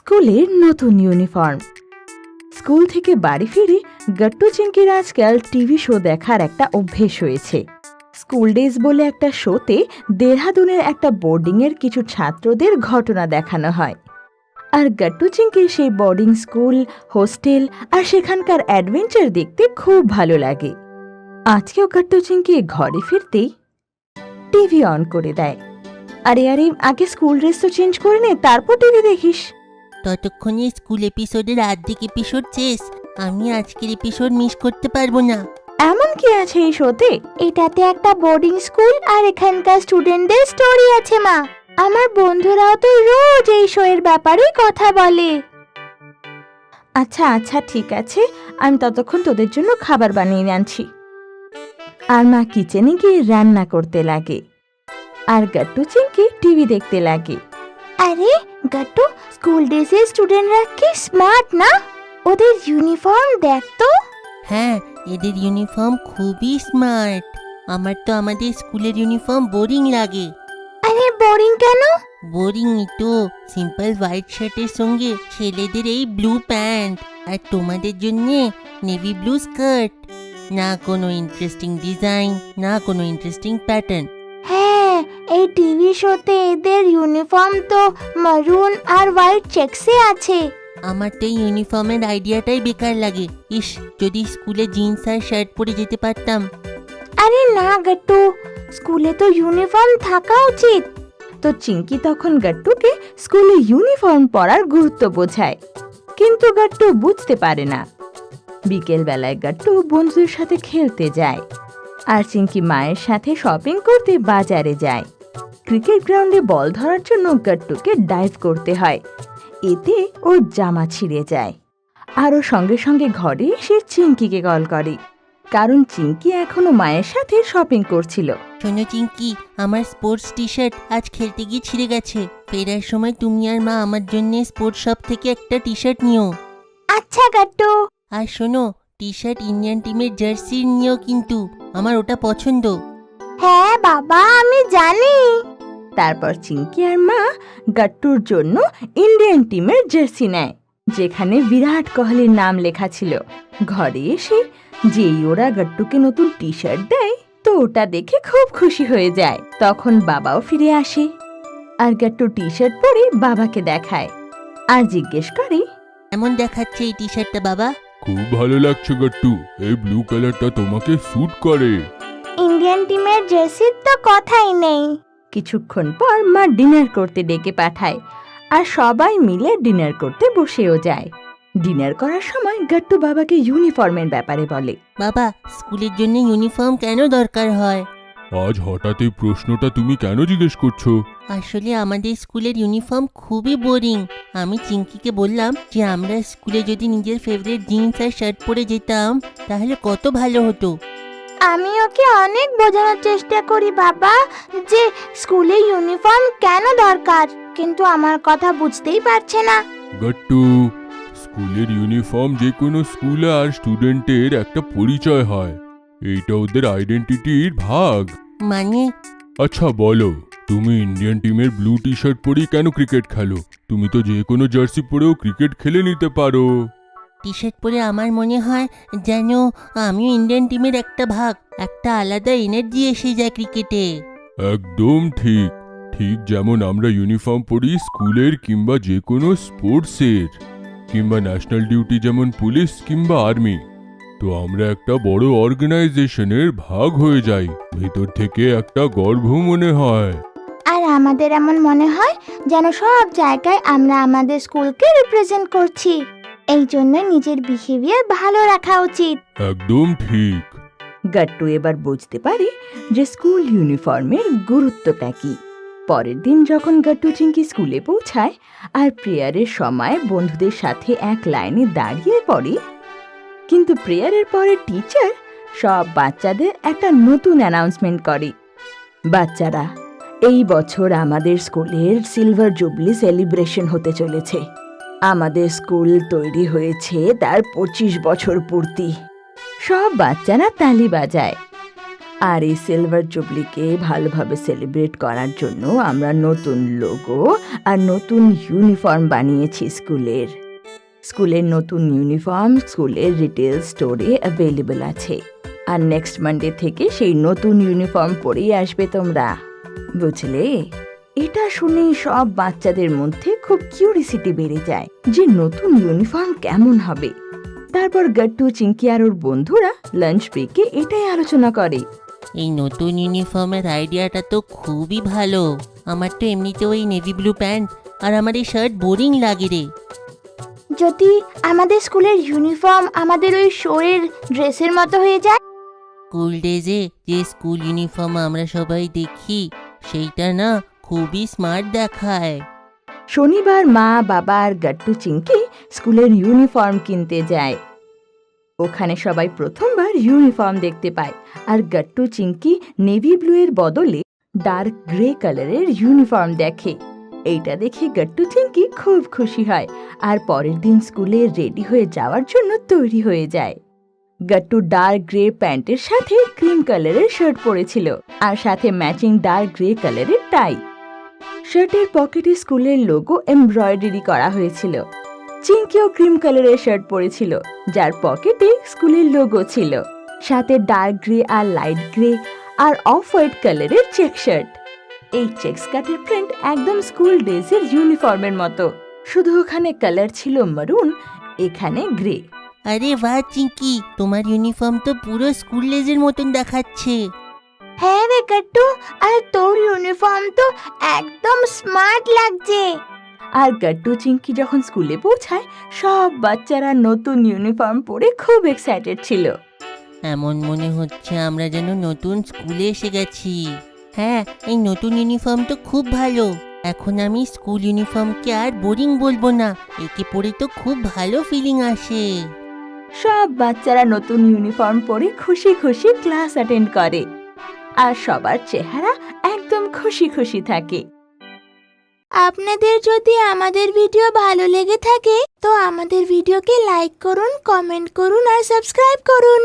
স্কুলের নতুন uniform. School থেকে বাড়ি ফিরে গট্টু চিংকির আজকাল টিভি শো দেখার একটা অভ্যেস হয়েছে। স্কুল ডেজ বলে একটা শোতে দেহরাদুনের একটা বোর্ডিংয়ের কিছু ছাত্রদের ঘটনা দেখানো হয়, আর গট্টু চিংকির সেই বোর্ডিং স্কুল, হোস্টেল আর সেখানকার অ্যাডভেঞ্চার দেখতে খুব ভালো লাগে। আজকেও গট্টু চিংকি ঘরে ফিরতেই টিভি অন করে দেয়। আরে আরে, আগে স্কুল ড্রেস তো চেঞ্জ করে নে, তারপর টিভি দেখিস। ততক্ষণে স্কুল এপিসোডের অর্ধেক এপিসোড শেষ। আমি আজকের এপিসোড মিস করতে পারবো না। এমন কি আছে এই শোতে? এটাতে একটা বোর্ডিং স্কুল আর এখানকার স্টুডেন্টদের স্টোরি আছে মা। আমার বন্ধুরাও তো রোজ এই শো এর ব্যাপারে কথা বলে। আচ্ছা আচ্ছা, ঠিক আছে, আমি ততক্ষণ তোদের জন্য খাবার বানিয়ে আনছি। আর মা কিচেনে গিয়ে রান্না করতে লাগে, আর গট্টু চিংকি টিভি দেখতে লাগে। আরে গট্টু, স্কুল ডেজের স্টুডেন্টরা কি স্মার্ট না? ওদের ইউনিফর্ম দেখ তো। হ্যাঁ, এদের ইউনিফর্ম খুবই স্মার্ট। আমার তো আমাদের স্কুলের ইউনিফর্ম বোরিং লাগে। আরে বোরিং কেন? বোরিংই তো, সিম্পল হোয়াইট শার্টের সঙ্গে ছেলেদের এই ব্লু প্যান্ট, আর তোমাদের জন্য নেভি ব্লু স্কার্ট। না কোনো ইন্টারেস্টিং ডিজাইন, না কোনো ইন্টারেস্টিং প্যাটার্ন। হ্যাঁ, এই টিভি শোতে এদের ইউনিফর্ম তো মারুন আর হোয়াইট চেকসে আছে। আমার তো এই ইউনিফর্মের আইডিয়াটাই বেকার লাগে। ইস, যদি স্কুলে জিন্স আর শার্ট পরে যেতে পারতাম। আরে না গট্টু, স্কুলে তো ইউনিফর্ম থাকা উচিত। তো চিংকি তখন গট্টুকে স্কুলে ইউনিফর্ম পরার গুরুত্ব বোঝায়, কিন্তু গট্টু বুঝতে পারে না। বিকেল বেলায় গট্টু বন্ধুদের সাথে খেলতে যায়, আর চিংকি মায়ের সাথে শপিং করতে বাজারে যায়। ক্রিকেট গ্রাউন্ডে বল ধরার জন্য গট্টুকে ডাইভ করতে হয়, এতে ওর জামা ছিঁড়ে যায়। আরও সঙ্গে সঙ্গে ঘরে এসে চিংকিকে কল করে, কারণ চিংকি এখনো মায়ের সাথে শপিং করছিল। শোনো চিঙ্কি, আমার স্পোর্টস টি শার্ট আজ খেলতে গিয়ে ছিঁড়ে গেছে। ফেরার সময় তুমি আর মা আমার জন্য স্পোর্টস শপ থেকে একটা টি শার্ট নিও। আচ্ছা গট্টু। আর শোনো, টি শার্ট ইন্ডিয়ান টিমের জার্সি নিও, কিন্তু আমার ওটা পছন্দ। হ্যাঁ বাবা, আমি জানি। তারপর চিংকি আর মা গট্টুর জন্য ইন্ডিয়ান টিমের জার্সি নেয়, যেখানে বিরাট কোহলির নাম লেখা ছিল। ঘরে এসে যেই ওরা গট্টুকে নতুন টি শার্ট দেয়, তো ওটা দেখে খুব খুশি হয়ে যায়। তখন বাবাও ফিরে আসে, আর গট্টু টি শার্ট পরে বাবাকে দেখায়, আর জিজ্ঞেস করে, এমন দেখাচ্ছে এই টি শার্টটা বাবা? খুব ভালো লাগছে গট্টু, এই ব্লু কালারটা তোমাকে স্যুট করে। ইন্ডিয়ান টিমের জার্সির তো কথাই নেই। কিছুক্ষণ পর মা ডিনার করতে ডেকে পাঠায়, আর সবাই মিলে ডিনার করতে বসেও যায়। ডিনার করার সময় গট্টু বাবাকে ইউনিফর্মের ব্যাপারে বলে। বাবা, স্কুলের জন্য ইউনিফর্ম কেন দরকার হয়? আজ হঠাৎ এই প্রশ্নটা তুমি কেন জিজ্ঞেস করছো? আসলে আমাদের স্কুলের ইউনিফর্ম খুবই বোরিং। আমি চিঙ্কিকে বললাম যে আমরা স্কুলে যদি নিজের ফেভারিট জিন্স আর শার্ট পরে যেতাম তাহলে কত ভালো হতো। আমি ওকে অনেক বোঝানোর চেষ্টা করি বাবা, যে স্কুলে ইউনিফর্ম কেন দরকার, কিন্তু আমার কথা বুঝতেই পারছে না। গট্টু, স্কুলের ইউনিফর্ম যে কোনো স্কুল আর স্টুডেন্টের একটা পরিচয় হয়। এইটা ওদের আইডেন্টিটির ভাগ। মানে? আচ্ছা বলো, তুমি ইন্ডিয়ান টিমের ব্লু টি শার্ট পরেই কেন ক্রিকেট খেলো? তুমি তো যে কোনো জার্সি পরেও ক্রিকেট খেলে নিতে পারো। টি শার্ট পরে আমার মনে হয় যেন আমিও ইন্ডিয়ান টিমের একটা ভাগ, একটা আলাদা এনার্জি এসে যায় ক্রিকেটে। একদম ঠিক, ঠিক যেমন আমরা ইউনিফর্ম পরি স্কুলের কিংবা যে কোনো স্পোর্টসের, কিংবা ন্যাশনাল ডিউটি যেমন পুলিশ কিংবা আর্মি, তো আমরা একটা বড় অর্গানাইজেশনের ভাগ হয়ে যাই। ভেতর থেকে একটা গর্ব মনে হয়। আর আমাদের এমন মনে হয় যেন সব জায়গায় আমরা আমাদের স্কুলকে রিপ্রেজেন্ট করছি। এই জন্য নিজের বিহেভিয়ার ভালো রাখা উচিত। একদম ঠিক। গট্টু এবার বুঝতে পারে যে স্কুল ইউনিফর্মের গুরুত্বটা কি। পরের দিন যখন গট্টু চিংকি স্কুলে পৌঁছায় আর প্রেয়ারের সময় বন্ধুদের সাথে এক লাইনে দাঁড়িয়ে পড়ে, কিন্তু প্রেয়ারের পরে টিচার সব বাচ্চাদের একটা নতুন অ্যানাউন্সমেন্ট করে। বাচ্চারা, এই বছর আমাদের স্কুলের সিলভার জুবলি সেলিব্রেশন হতে চলেছে। আমাদের স্কুল তৈরি হয়েছে তার 25 বছর পূর্তি। সব বাচ্চারা তালি বাজায়, আর এই সিলভার জুবলিকে ভালোভাবে সেলিব্রেট করার জন্য আমরা নতুন লোগো আর নতুন ইউনিফর্ম বানিয়েছি স্কুলের নতুন ইউনিফর্ম স্কুলের রিটেল স্টোরে অ্যাভেলেবল আছে। আর নেক্সট মানডে থেকে সেই নতুন ইউনিফর্ম পরেই আসবে তোমরা, বুঝলে? এটা শুনে সব বাচ্চাদের মধ্যে খুব কিউরিসিটি বেড়ে যায় যে নতুন ইউনিফর্ম কেমন হবে। তারপর গাট্টু, চিঙ্কি আর ওর বন্ধুরা লাঞ্চ ব্রেকে এটাই আলোচনা করে। এই নতুন ইউনিফর্মের আইডিয়াটা তো খুবই ভালো। আমার তো এমনিতেও এই নেভি ব্লু প্যান্ট আর আমার এই শার্ট বোরিং লাগে রে। যদি আমাদের স্কুলের ইউনিফর্ম আমাদের ওই শোয়ের ড্রেসের মতো হয়ে যায়? স্কুল ডেজে যে স্কুল ইউনিফর্ম আমরা সবাই দেখি সেইটা না খুবই স্মার্ট দেখায়। শনিবার মা, বাবা আর গাট্টু, চিঙ্কি স্কুলের ইউনিফর্ম কিনতে যায়। ওখানে সবাই প্রথমবার ইউনিফর্ম দেখতে পায় আর গাট্টু, চিঙ্কি নেভি ব্লু এর বদলে ডার্ক গ্রে কালারের ইউনিফর্ম দেখে। এইটা দেখে গাট্টু, চিঙ্কি খুব খুশি হয় আর পরের দিন স্কুলে রেডি হয়ে যাওয়ার জন্য তৈরি হয়ে যায়। গাট্টু ডার্ক গ্রে প্যান্টের সাথে ক্রিম কালারের শার্ট পরেছিল আর সাথে ম্যাচিং ডার্ক গ্রে কালারের টাই। শার্টের পকেটে স্কুলের লোগো এমব্রয়ডারি করা হয়েছিল। চিঙ্কিও ক্রিম কালারের শার্ট পরেছিল যার পকেটে স্কুলের লোগো ছিল, সাথে ডার্ক গ্রে আর লাইট গ্রে আর অফ হোয়াইট কালারের চেক শার্ট। এই চেক স্কার্টের প্রিন্ট একদম স্কুল ডেজের ইউনিফর্মের মতো, শুধু ওখানে কালার ছিল মারুন, এখানে গ্রে। আরে বাহ চিঙ্কি, তোমার ইউনিফর্ম তো পুরো স্কুল ডেজের মতন দেখাচ্ছে। হ্যাঁ রে গাট্টু, আর তোর ইউনিফর্ম তো একদম স্মার্ট লাগছে। আর গাট্টু, চিঙ্কি যখন স্কুলে পৌঁছায় সব বাচ্চারা নতুন ইউনিফর্ম পরে খুব এক্সাইটেড ছিল। এমন মনে হচ্ছে আমরা যেন নতুন স্কুলে এসে গেছি। হ্যাঁ, এই নতুন ইউনিফর্ম তো খুব ভালো। এখন আমি স্কুল ইউনিফর্মকে আর বোরিং বলবো না, একে পরে তো খুব ভালো ফিলিং আসে। সব বাচ্চারা নতুন ইউনিফর্ম পরে খুশি খুশি ক্লাস অ্যাটেন্ড করে আর সবার চেহারা একদম খুশি খুশি থাকে। আপনাদের যদি আমাদের ভিডিও ভালো লেগে থাকে তো আমাদের ভিডিওকে লাইক করুন, কমেন্ট করুন আর সাবস্ক্রাইব করুন।